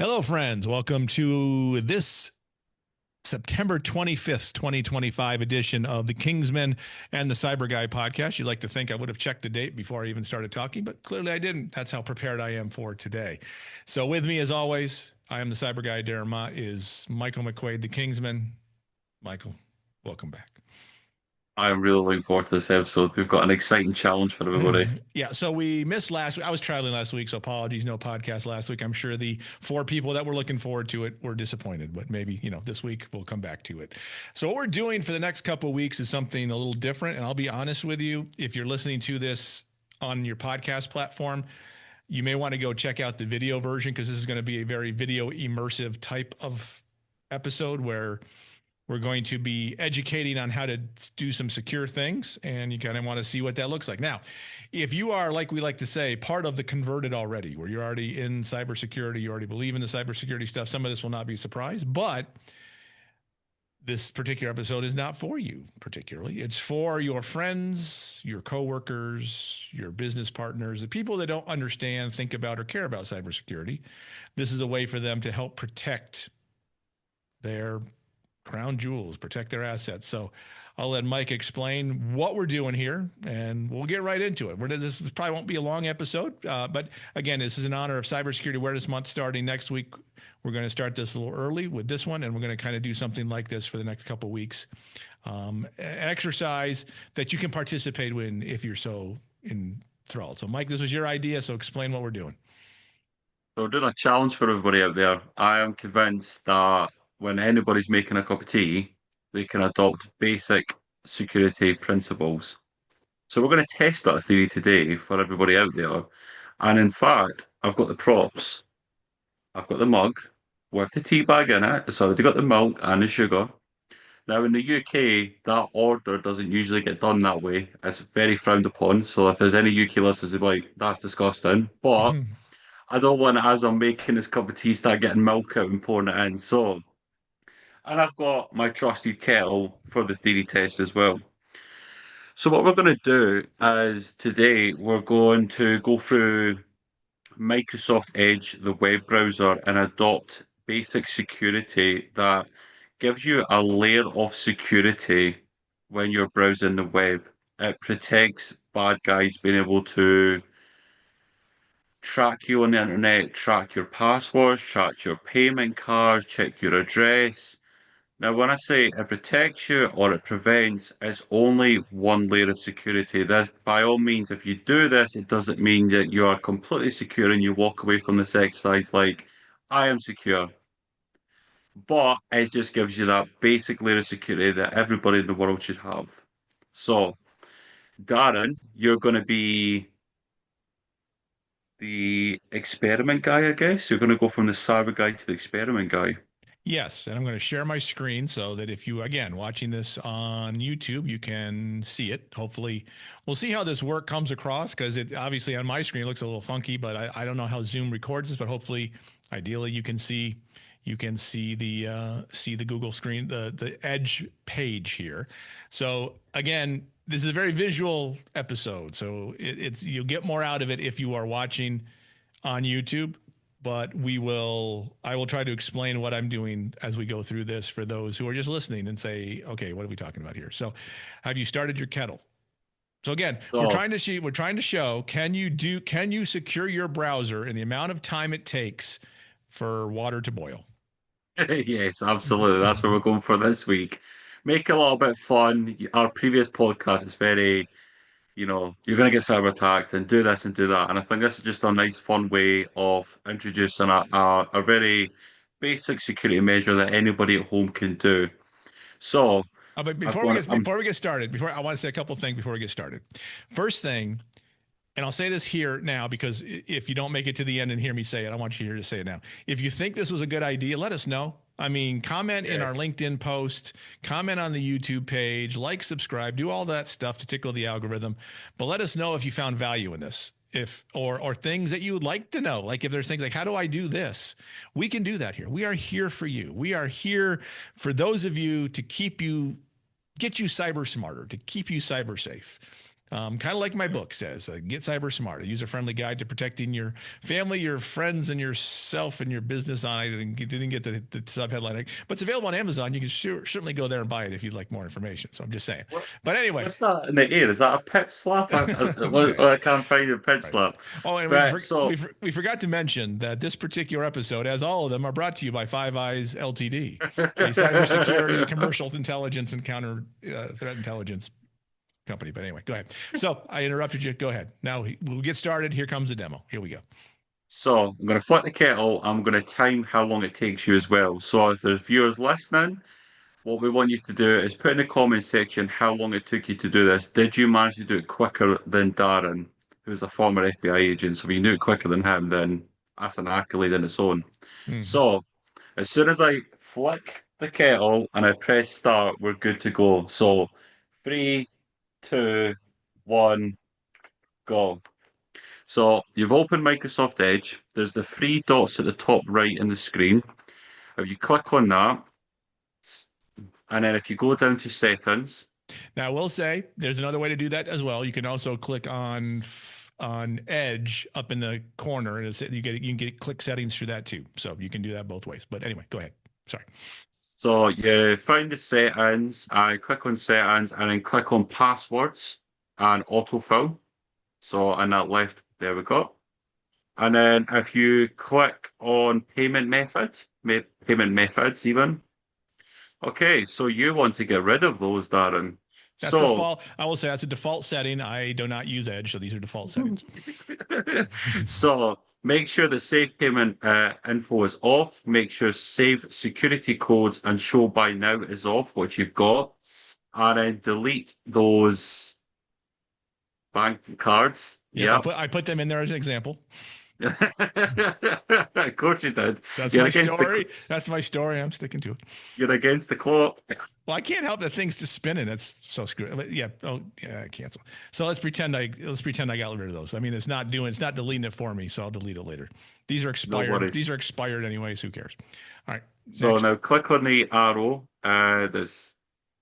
Hello, friends. Welcome to this September 25th, 2025 edition of the Kingsman and the CyBUr Guy Podcast. You'd like to think I would have checked the date before I even started talking, but clearly I didn't. That's how prepared I am for today. So with me, as always, I am the CyBUr Guy. Darren Mott is Michael McQuaid, the Kingsman. Michael, welcome back. I'm really looking forward to this episode. We've got an exciting challenge for everybody. Yeah, so we missed last week. I was traveling last week, so apologies, no podcast last week. I'm sure the four people that were looking forward to it were disappointed, but maybe, this week we'll come back to it. So what we're doing for the next couple of weeks is something a little different, and I'll be honest with you, if you're listening to this on your podcast platform, you may want to go check out the video version because this is going to be a very video immersive type of episode where we're going to be educating on how to do some secure things, and you kind of want to see what that looks like. Now, if you are, like we like to say, part of the converted already, where you're already in cybersecurity, you already believe in the cybersecurity stuff, some of this will not be a surprise, but this particular episode is not for you particularly. It's for your friends, your coworkers, your business partners, the people that don't understand, think about, or care about cybersecurity. This is a way for them to help protect their crown jewels, protect their assets. So I'll let Mike explain what we're doing here, and we'll get right into it. This probably won't be a long episode, but again, this is in honor of Cybersecurity Awareness Month starting next week. We're going to start this a little early with this one, and we're going to kind of do something like this for the next couple of weeks. An exercise that you can participate in if you're so enthralled. So Mike, this was your idea, so explain what we're doing. So we're doing a challenge for everybody out there. I am convinced that when anybody's making a cup of tea, they can adopt basic security principles. So we're going to test that theory today for everybody out there. And in fact, I've got the props. I've got the mug with the tea bag in it. It's already got the milk and the sugar. Now, in the UK, that order doesn't usually get done that way. It's very frowned upon. So if there's any UK listeners who are like, that's disgusting. But I don't want, as I'm making this cup of tea, start getting milk out and pouring it in. And I've got my trusted kettle for the theory test as well. So what we're going to do is today we're going to go through Microsoft Edge, the web browser, and adopt basic security that gives you a layer of security when you're browsing the web. It protects bad guys being able to track you on the internet, track your passwords, track your payment cards, check your address. Now, when I say it protects you or it prevents, it's only one layer of security. This, by all means, if you do this, it doesn't mean that you are completely secure and you walk away from this exercise like, I am secure. But it just gives you that basic layer of security that everybody in the world should have. So, Darren, you're going to be the experiment guy, I guess. You're going to go from the cyber guy to the experiment guy. Yes, and I'm going to share my screen so that if you, again, watching this on YouTube, you can see it. Hopefully, we'll see how this work comes across because it obviously on my screen looks a little funky, but I don't know how Zoom records this, but hopefully, ideally, you can see the Google screen, the Edge page here. So again, this is a very visual episode, so it's you'll get more out of it if you are watching on YouTube. But I will try to explain what I'm doing as we go through this for those who are just listening and say, okay, what are we talking about here? So have you started your kettle? So again, we're trying to show, can you secure your browser in the amount of time it takes for water to boil? Yes, absolutely. That's what we're going for this week. Make it a little bit fun. Our previous podcast is very, you're going to get cyber attacked and do this and do that. And I think this is just a nice, fun way of introducing a very basic security measure that anybody at home can do. So, But before we get started, I want to say a couple of things before we get started. First thing, and I'll say this here now because if you don't make it to the end and hear me say it, I want you here to say it now. If you think this was a good idea, let us know. I mean, comment in our LinkedIn post, comment on the YouTube page, like, subscribe, do all that stuff to tickle the algorithm. But let us know if you found value in this, or things that you would like to know. Like if there's things like, how do I do this? We can do that here. We are here for you. We are here for those of you to get you cyber smarter, to keep you cyber safe. Kind of like my book says, Get Cyber Smart, a user-friendly guide to protecting your family, your friends, and yourself and your business. I didn't get the subheadline, but it's available on Amazon. You can certainly go there and buy it if you'd like more information. So I'm just saying. What, But anyway. what's that in the air? Is that a pitch slap? I can't find a pitch Right. slap. Oh, and Right, so we forgot to mention that this particular episode, as all of them, are brought to you by Five Eyes Ltd., a cybersecurity, commercial intelligence, and counter threat intelligence company. But anyway, go ahead. So I interrupted you. Go ahead. Now we'll get started. Here comes the demo. Here we go. So I'm going to flip the kettle. I'm going to time how long it takes you as well. So if there's viewers listening, what we want you to do is put in the comment section how long it took you to do this. Did you manage to do it quicker than Darren, who's a former FBI agent? So if you do it quicker than him, then that's an accolade in its own. Mm-hmm. So as soon as I flick the kettle and I press start, we're good to go. So 3, 2, 1, go. So you've opened Microsoft Edge. There's the three dots at the top right in the screen. If you click on that, and then if you go down to settings. Now, I will say there's another way to do that as well. You can also click on Edge up in the corner, and you can get click settings through that too. So you can do that both ways. But anyway, go ahead. Sorry. So you find the settings, I click on settings, and then click on passwords and autofill. So on that left, there we go. And then if you click on payment methods even. Okay, so you want to get rid of those, Darren. That's default. I will say that's a default setting. I do not use Edge, so these are default settings. So make sure that save payment info is off. Make sure save security codes and show by now is off, which you've got. And then delete those bank cards. Yeah, I put them in there as an example. Of course you did. That's my story. That's my story. I'm sticking to it. You're against the clock. Well, I can't help the things to spinning. It's so screwed. Yeah. Oh, yeah. Cancel. So let's pretend I got rid of those. I mean, it's not deleting it for me. So I'll delete it later. These are expired. No, these are expired anyways. Who cares? All right. So now click on the arrow that's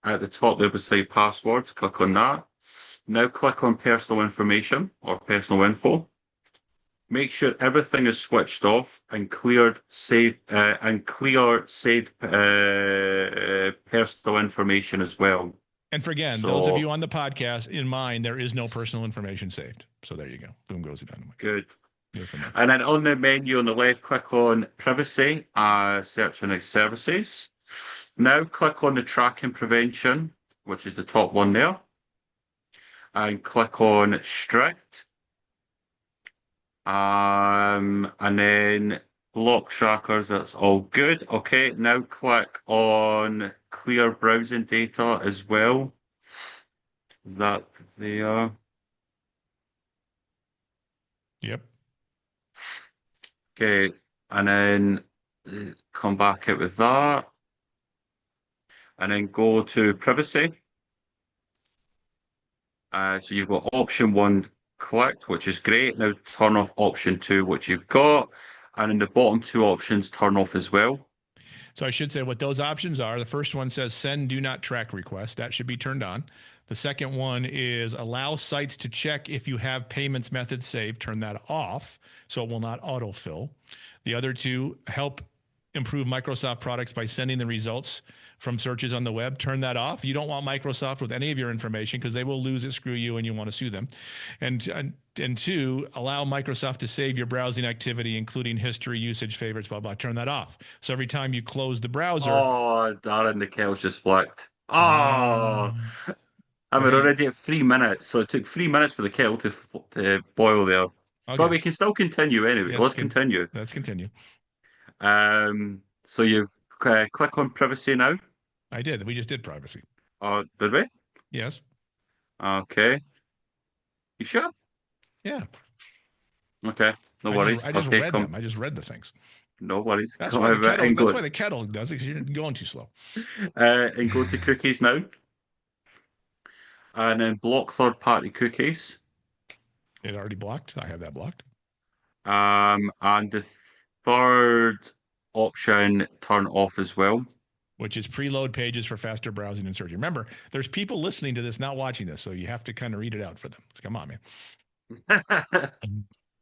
at the top there beside passwords. Click on that. Now click on personal information or personal info. Make sure everything is switched off and clear saved personal information as well. And for again, those of you on the podcast, in mine, there is no personal information saved. So there you go. Boom goes it dynamite. Good. And then on the menu on the left, click on privacy, search for next services. Now click on the tracking prevention, which is the top one there. And click on strict. And then block trackers, that's all good. Okay, now click on clear browsing data as well. Is that there? Yep. Okay, and then come back out with that. And then go to privacy. So you've got option 1 clicked, which is great. Now turn off option 2, which you've got. And in the bottom 2 options, turn off as well. So I should say what those options are. The first one says send do not track request. That should be turned on. The second one is allow sites to check if you have payments methods saved. Turn that off so it will not autofill. The other two, help improve Microsoft products by sending the results from searches on the web. Turn that off. You don't want Microsoft with any of your information because they will lose it, screw you, and you want to sue them. And two, allow Microsoft to save your browsing activity, including history, usage, favorites, blah, blah. Turn that off. So every time you close the browser. Oh, Darren, the kettle's just flicked. Oh, I'm already at 3 minutes. So it took 3 minutes for the kettle to boil there. Okay. But we can still continue anyway. Yes, let's continue. Let's continue. So you click on privacy now. I did. We just did privacy. Oh, did we? Yes. Okay. You sure? Yeah. Okay. No worries. I just read them. I just read the things. No worries. That's why the kettle does it, because you're going too slow. And go to cookies now. And then block third-party cookies. It already blocked. I have that blocked. And the third option, turn off as well. which is preload pages for faster browsing and searching. Remember, there's people listening to this, not watching this, so you have to kind of read it out for them. So come on, man.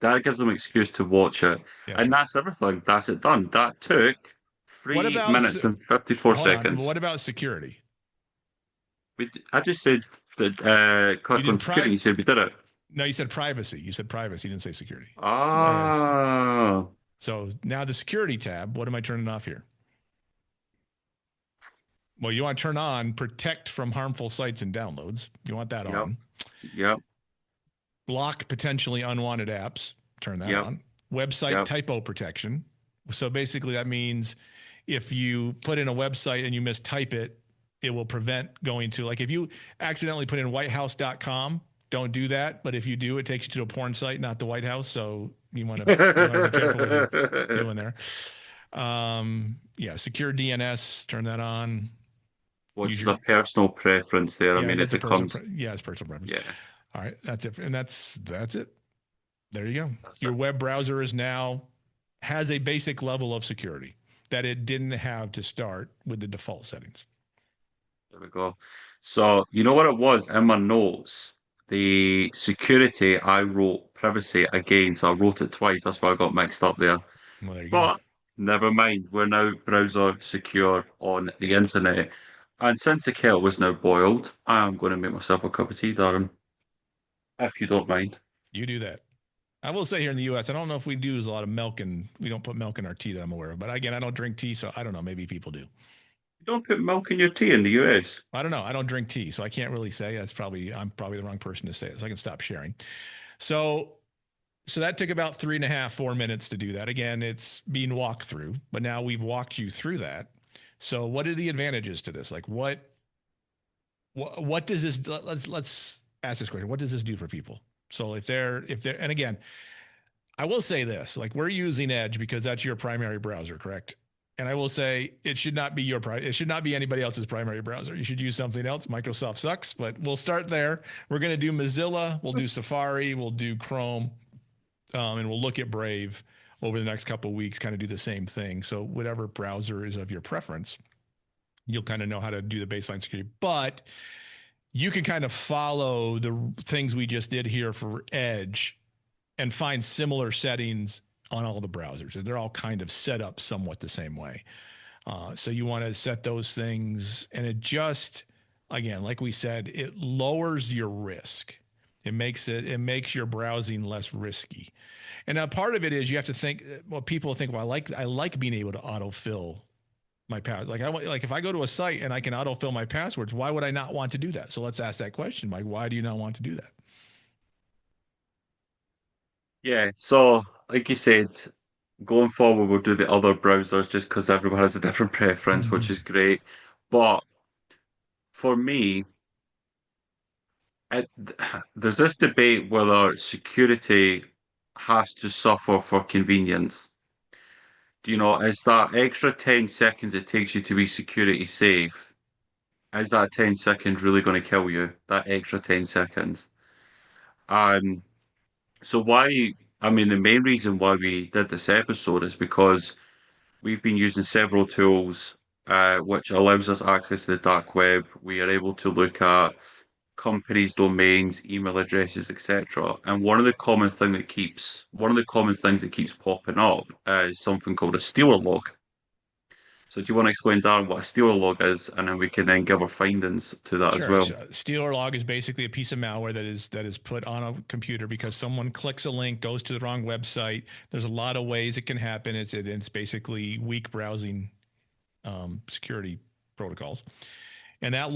That gives them an excuse to watch it. Yeah. And that's everything. That's it done. That took What 3 about, minutes and 54 hold on, seconds. what about security? I just said that You click on did security. You said we did it. No, you said privacy. You said privacy. You didn't say security. Ah, So now the security tab, what am I turning off here? Well, you want to turn on protect from harmful sites and downloads. You want that on. Yep. Block potentially unwanted apps. Turn that on. Website typo protection. So basically that means if you put in a website and you mistype it, it will prevent going to, like if you accidentally put in whitehouse.com, don't do that. But if you do, it takes you to a porn site, not the White House. So you want to be careful what you're doing there. Secure DNS, turn that on. Which is a personal preference there. Yeah, I mean, it becomes... it's personal preference. Yeah. All right, that's it. And that's it. There you go. Your web browser has a basic level of security that it didn't have to start with the default settings. There we go. So, you know what it was in my notes? The security, I wrote privacy again, so I wrote it twice. That's why I got mixed up there. Well, there you But go. never mind, we're now browser secure on the internet. And since the kettle was now boiled, I'm going to make myself a cup of tea, Darren, if you don't mind. You do that. I will say here in the U.S., I don't know if we do use a lot of milk, and we don't put milk in our tea that I'm aware of. But again, I don't drink tea, so I don't know. Maybe people do. You don't put milk in your tea in the US? I don't know. I don't drink tea, so I can't really say. I'm probably the wrong person to say it, so I can stop sharing. So that took about 3.5, 4 minutes to do that. Again, it's being walked through, but now we've walked you through that. So what are the advantages to this? Like what does this, let's ask this question. What does this do for people? So if they're, and again, I will say this, like we're using Edge because that's your primary browser, correct? And I will say it should not be it should not be anybody else's primary browser. You should use something else. Microsoft sucks, but we'll start there. We're going to do Mozilla, we'll do Safari, we'll do Chrome, and we'll look at Brave over the next couple of weeks, kind of do the same thing. So whatever browser is of your preference, you'll kind of know how to do the baseline security. But you can kind of follow the things we just did here for Edge and find similar settings on all the browsers. And they're all kind of set up somewhat the same way. So you want to set those things, and it just, again, like we said, it lowers your risk. It makes your browsing less risky. And now part of it is you have to think, well, people think, well, I like being able to autofill my password. Like if I go to a site and I can autofill my passwords, why would I not want to do that? So let's ask that question, Mike. Why do you not want to do that? Yeah, so like you said, going forward, we'll do the other browsers just because everyone has a different preference, which is great. But for me, it, there's this debate whether security has to suffer for convenience. Do you know, is that extra 10 seconds it takes you to be security safe, is that 10 seconds really going to kill you? That extra 10 seconds? Um, so I mean, the main reason why we did this episode is because we've been using several tools, which allows us access to the dark web. We are able to look at companies' domains, email addresses, etc. And one of the common things that keeps popping up is something called a stealer log. So do you want to explain, Darren, what a stealer log is, and then we can then give our findings to that as Sure. well? So stealer log is basically a piece of malware that is put on a computer because someone clicks a link, goes to the wrong website. There's a lot of ways it can happen. It's basically weak browsing security protocols. And that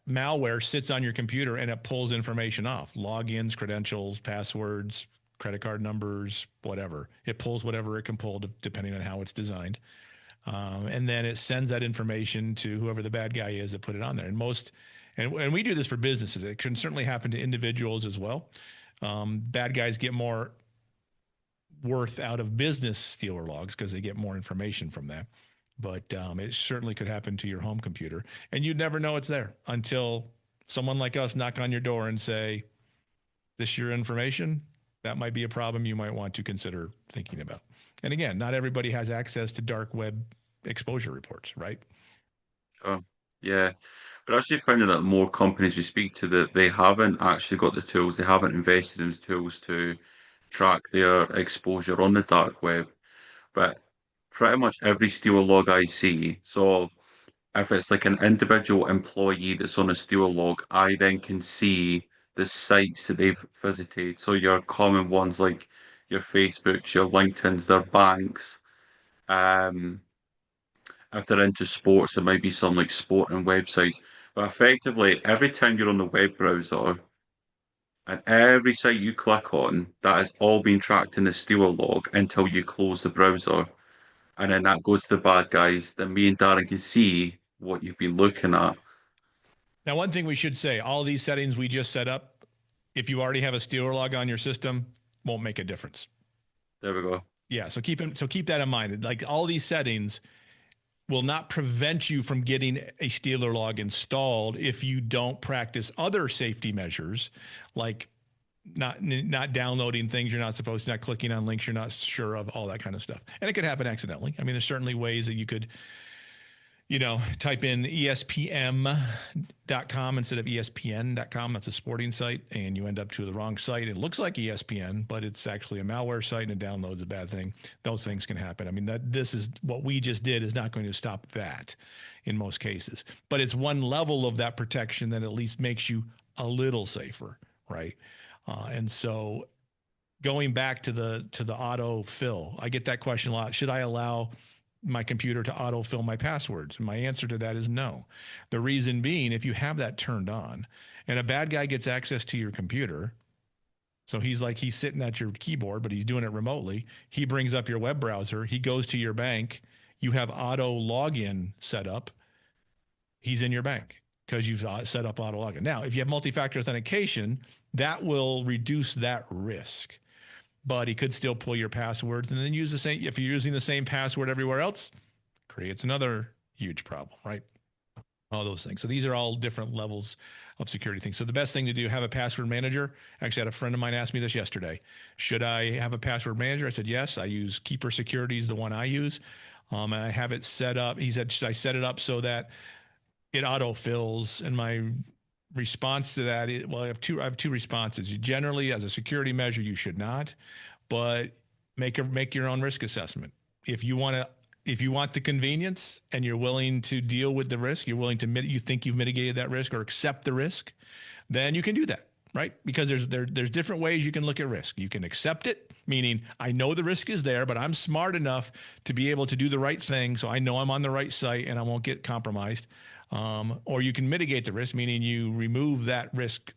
malware sits on your computer and it pulls information off: logins, credentials, passwords, credit card numbers, whatever. It pulls whatever it can pull depending on how it's designed. And then it sends that information to whoever the bad guy is that put it on there. And we do this for businesses. It can certainly happen to individuals as well. Bad guys get more worth out of business stealer logs because they get more information from that. But it certainly could happen to your home computer. And you'd never know it's there until someone like us knock on your door and say, this your information? That might be a problem you might want to consider thinking about. And again, not everybody has access to dark web exposure reports, right? Oh, yeah. But actually finding that more companies we speak to that they haven't actually got the tools, they haven't invested in the tools to track their exposure on the dark web. But pretty much every Steal log I see, so if it's like an individual employee that's on a Steal log, I then can see the sites that they've visited. So your common ones like your Facebooks, your LinkedIn's, their banks. Um, if they're into sports, there might be some like sporting websites. But effectively, every time you're on the web browser and every site you click on, that is all being tracked in the Steal log until you close the browser. And then that goes to the bad guys. Then me and Darren can see what you've been looking at. Now, one thing we should say, all these settings we just set up, if you already have a Steeler log on your system, won't make a difference. There we go. Yeah, so keep that in mind. Like all these settings will not prevent you from getting a Steeler log installed if you don't practice other safety measures, like not downloading things you're not supposed to, not clicking on links you're not sure of, all that kind of stuff. And it could happen accidentally. I mean, there's certainly ways that you could, type in espm.com instead of espn.com. That's a sporting site, and you end up to the wrong site. It looks like ESPN, but it's actually a malware site, and it downloads a bad thing. Those things can happen. I mean, this is what we just did is not going to stop that in most cases, but it's one level of that protection that at least makes you a little safer, right? And so going back to the auto fill, I get that question a lot. Should I allow my computer to autofill my passwords? And my answer to that is no. The reason being, if you have that turned on and a bad guy gets access to your computer, so he's sitting at your keyboard, but he's doing it remotely. He brings up your web browser. He goes to your bank. You have auto login set up. He's in your bank because you've set up auto login. Now, if you have multi-factor authentication, that will reduce that risk. But he could still pull your passwords and then use the same. If you're using the same password everywhere else, creates another huge problem, right? All those things. So these are all different levels of security things. So the best thing to do, have a password manager. Actually, I had a friend of mine ask me this yesterday. Should I have a password manager? I said, yes. I use Keeper Security is the one I use. And I have it set up. He said, should I set it up so that it autofills? And my response to that is, well, I have two responses. You generally, as a security measure, you should not, but make your own risk assessment. If you want the convenience and you're willing to deal with the risk, you think you've mitigated that risk or accept the risk, then you can do that, right? Because there's different ways you can look at risk. You can accept it, meaning I know the risk is there, but I'm smart enough to be able to do the right thing, so I know I'm on the right site and I won't get compromised. Or you can mitigate the risk, meaning you remove that risk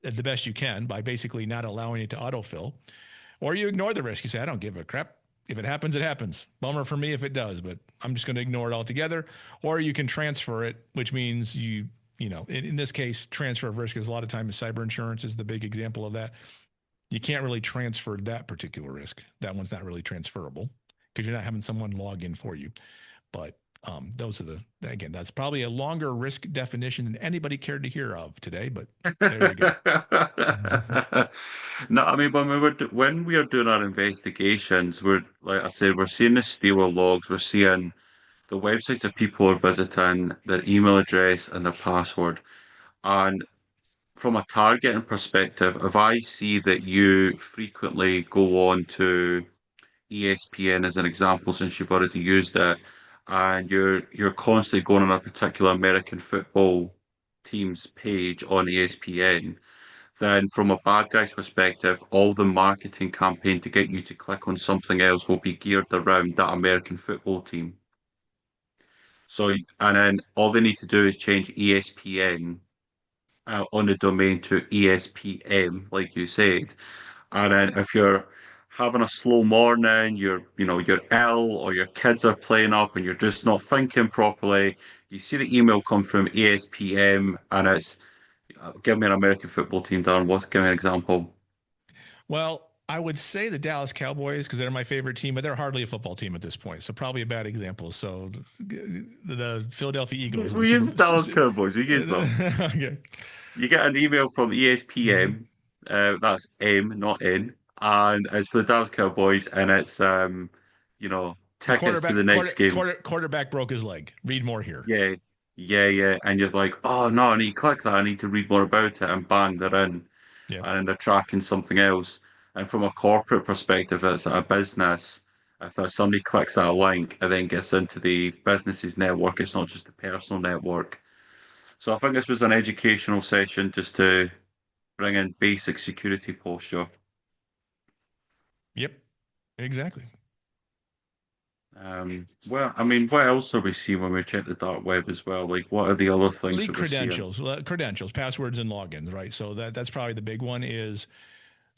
the best you can by basically not allowing it to autofill. Or you ignore the risk. You say, I don't give a crap. If it happens, it happens. Bummer for me if it does, but I'm just going to ignore it altogether. Or you can transfer it, which means in this case, transfer of risk is a lot of times cyber insurance is the big example of that. You can't really transfer that particular risk. That one's not really transferable because you're not having someone log in for you. But those are again, that's probably a longer risk definition than anybody cared to hear of today, but there you go. No, I mean, when we are doing our investigations, we're, like I said, we're seeing the Steeler logs, we're seeing the websites that people are visiting, their email address and their password. And from a targeting perspective, if I see that you frequently go on to ESPN as an example, since you've already used it, and you're constantly going on a particular American football team's page on ESPN, then from a bad guy's perspective, all the marketing campaign to get you to click on something else will be geared around that American football team. So, and then all they need to do is change ESPN on the domain to ESPM, like you said. And then if you're having a slow morning, you're ill or your kids are playing up and you're just not thinking properly, you see the email come from ESPM and it's give me an American football team, Darren. Give me an example. Well, I would say the Dallas Cowboys because they're my favorite team, but they're hardly a football team at this point. So probably a bad example. So the Philadelphia Eagles. We use the Dallas Cowboys. We use them. Okay. You get an email from ESPM. That's M, not N, and it's for the Dallas Cowboys, and it's you know The tickets to the next game. quarterback broke his leg. Read more here. Yeah, yeah. And you're like, oh no, I need to click that. I need to read more about it. And bang, they're in. Yep. And then they're tracking something else. And from a corporate perspective, it's a business. If somebody clicks that link and then gets into the business's network, it's not just the personal network. So I think this was an educational session just to bring in basic security posture. Yep. Exactly. Well, I mean, what else are we seeing when we check the dark web as well? Like, what are the other things Leak that we're seeing? credentials, passwords, and logins. Right. So that's probably the big one is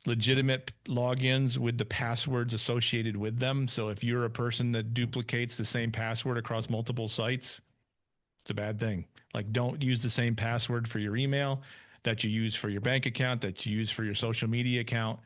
legitimate logins with the passwords associated with them. So if you're a person that duplicates the same password across multiple sites, it's a bad thing. Like, don't use the same password for your email that you use for your bank account, that you use for your social media account.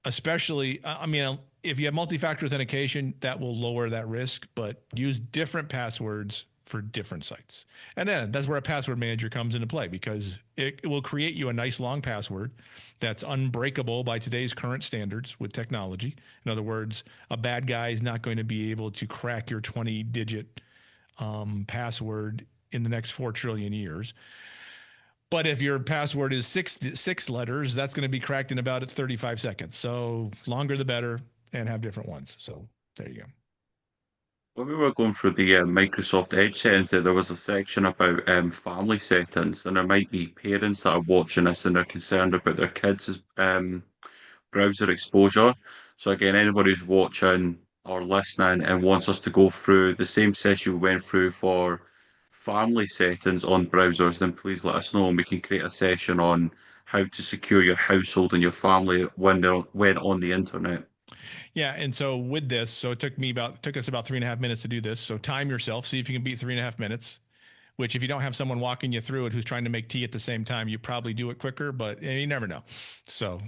Especially, I mean, if you have multi-factor authentication, that will lower that risk, but use different passwords for different sites. And then that's where a password manager comes into play, because it will create you a nice long password that's unbreakable by today's current standards with technology. In other words, a bad guy is not going to be able to crack your 20-digit password in the next 4 trillion years. But if your password is six letters, that's going to be cracked in about 35 seconds. So longer the better, and have different ones. So there you go. When we were going through the Microsoft Edge settings, there was a section about family settings, and there might be parents that are watching this and they're concerned about their kids' browser exposure. So again, anybody who's watching or listening and wants us to go through the same session we went through for family settings on browsers, then please let us know and we can create a session on how to secure your household and your family when on the internet. Yeah, and so with this, so it took us about 3.5 minutes to do this. So time yourself, see if you can beat 3.5 minutes. Which, if you don't have someone walking you through it who's trying to make tea at the same time, you probably do it quicker. But you never know. So,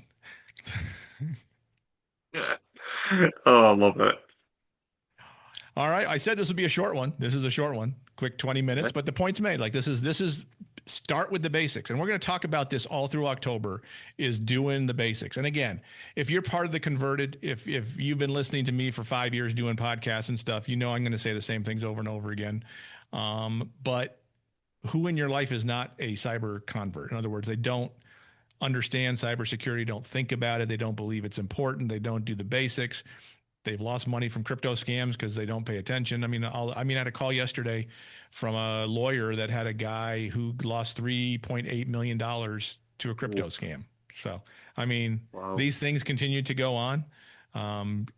Oh, I love it. all right, I said this would be a short one. This is a short one, quick 20 minutes. Yeah. But the point's made. Like, this is start with the basics, and we're going to talk about this all through October. Is doing the basics. And again, if you're part of the converted, if you've been listening to me for 5 years doing podcasts and stuff, you know I'm going to say the same things over and over again. But who in your life is not a cyber convert? In other words, they don't understand cybersecurity, don't think about it, they don't believe it's important, they don't do the basics. They've lost money from crypto scams because they don't pay attention. I mean, I had a call yesterday from a lawyer that had a guy who lost $3.8 million to a crypto scam. So, I mean, Wow. these things continue to go on.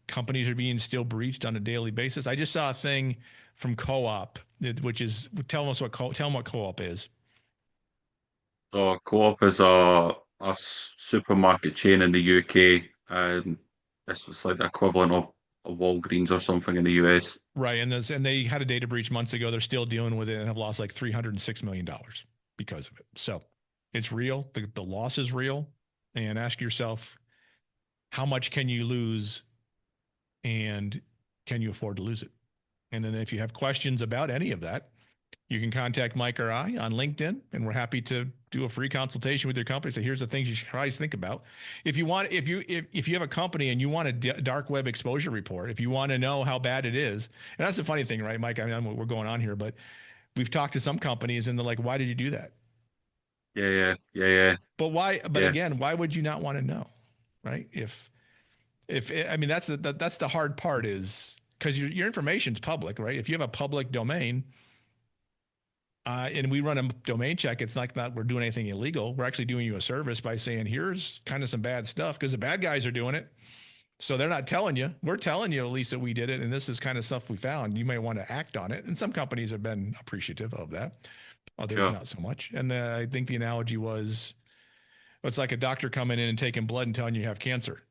Companies are being still breached on a daily basis. I just saw a thing from Co-op, which is tell them what Co-op is. So Co-op is a supermarket chain in the UK, and this was like the equivalent of a Walgreens or something in the US. Right, and they had a data breach months ago. They're still dealing with it and have lost like $306 million because of it. So it's real. The loss is real. And ask yourself, how much can you lose, and can you afford to lose it? And then if you have questions about any of that, you can contact Mike or I on LinkedIn, and we're happy to do a free consultation with your company. Say, here's the things you should probably think about. If you have a company and you want a dark web exposure report, if you want to know how bad it is, and that's the funny thing, right, Mike? I mean, we're going on here, but we've talked to some companies and they're like, why did you do that? Yeah. But why? But Yeah. again, why would you not want to know, right? If I mean, that's the hard part, is because your information's public, right? If you have a public domain, and we run a domain check, it's like not we're doing anything illegal. We're actually doing you a service by saying, here's kind of some bad stuff, because the bad guys are doing it. So they're not telling you. We're telling you at least that we did it, and this is kind of stuff we found. You may want to act on it. And some companies have been appreciative of that. Others Sure. not so much. And I think the analogy was, it's like a doctor coming in and taking blood and telling you have cancer.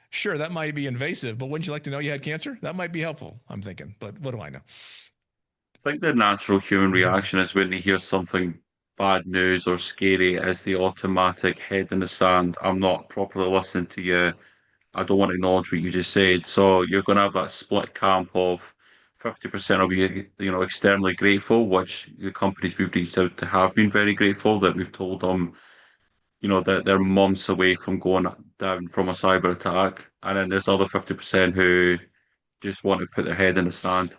Sure, that might be invasive, but wouldn't you like to know you had cancer? That might be helpful, I'm thinking. But what do I know? I think the natural human reaction is when they hear something bad news or scary, is the automatic head in the sand. I'm not properly listening to you. I don't want to acknowledge what you just said. So you're going to have that split camp of 50% of you, externally grateful, which the companies we've reached out to have been very grateful that we've told them, that they're months away from going down from a cyber attack. And then there's other 50% who just want to put their head in the sand.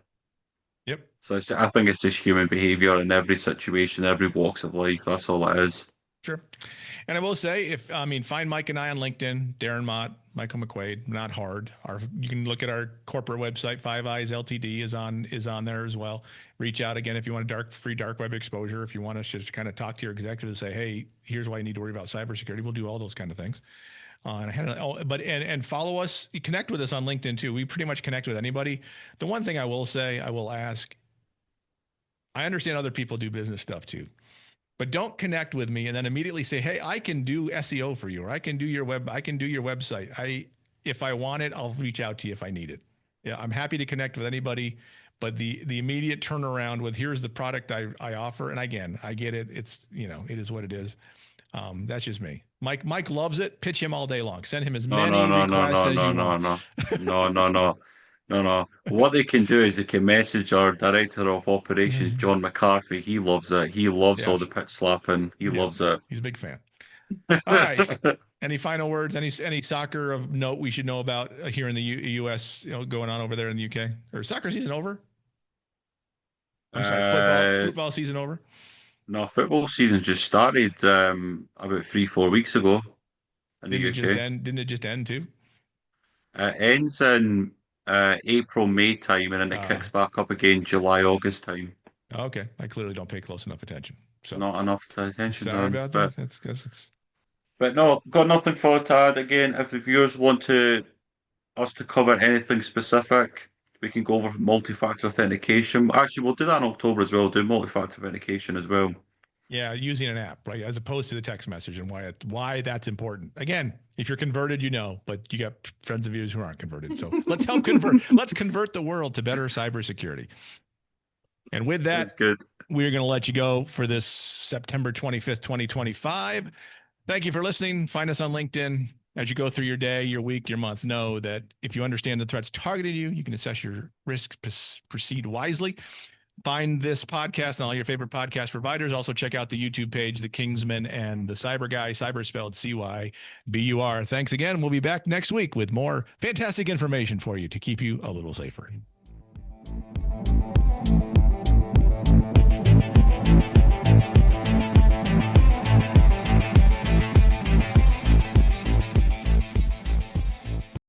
Yep. So I think it's just human behavior in every situation, every walks of life. That's all it is. Sure. And I will say, find Mike and I on LinkedIn, Darren Mott, Michael McQuaid, not hard. You can look at our corporate website, Five Eyes Ltd is on there as well. Reach out again if you want free dark web exposure. If you want us to just kind of talk to your executive and say, hey, here's why you need to worry about cybersecurity. We'll do all those kind of things. And follow us, connect with us on LinkedIn too. We pretty much connect with anybody. The one thing I will say, I will ask, I understand other people do business stuff too. But don't connect with me and then immediately say, hey, I can do SEO for you, or I can do your website. If I want it, I'll reach out to you if I need it. Yeah, I'm happy to connect with anybody, but the immediate turnaround with here's the product I offer. And again, I get it. It's, it is what it is. That's just me. Mike loves it. Pitch him all day long. Send him as many requests as you want. No. What they can do is they can message our director of operations, John McCarthy. He loves it. He loves all the pitch slapping. He loves it. He's a big fan. All right. Any final words? Any soccer of note we should know about here in the U.S. Going on over there in the UK? Or soccer season over? I'm sorry, football season over. No, football season just started about 3-4 weeks ago in the UK. Didn't it just end too? It ends in April, May time, and then it kicks back up again July, August time. Okay, I clearly don't pay close enough attention. So not enough attention. Sorry about that. That's because it's. But no, got nothing for to add. Again, if the viewers want us to cover anything specific, we can go over multi-factor authentication. Actually, we'll do that in October as well. Do multi-factor authentication as well. Yeah, using an app, right, as opposed to the text message, and why that's important. Again, if you're converted, but you got friends of yours who aren't converted. So let's help convert. Let's convert the world to better cybersecurity. And with that, we're going to let you go for this September 25th, 2025. Thank you for listening. Find us on LinkedIn. As you go through your day, your week, your month, know that if you understand the threats targeting you, you can assess your risk, proceed wisely. Find this podcast on all your favorite podcast providers. Also check out the YouTube page, the Kingsman and the CyBUr Guy, cyber spelled CYBUR. Thanks again. We'll be back next week with more fantastic information for you to keep you a little safer.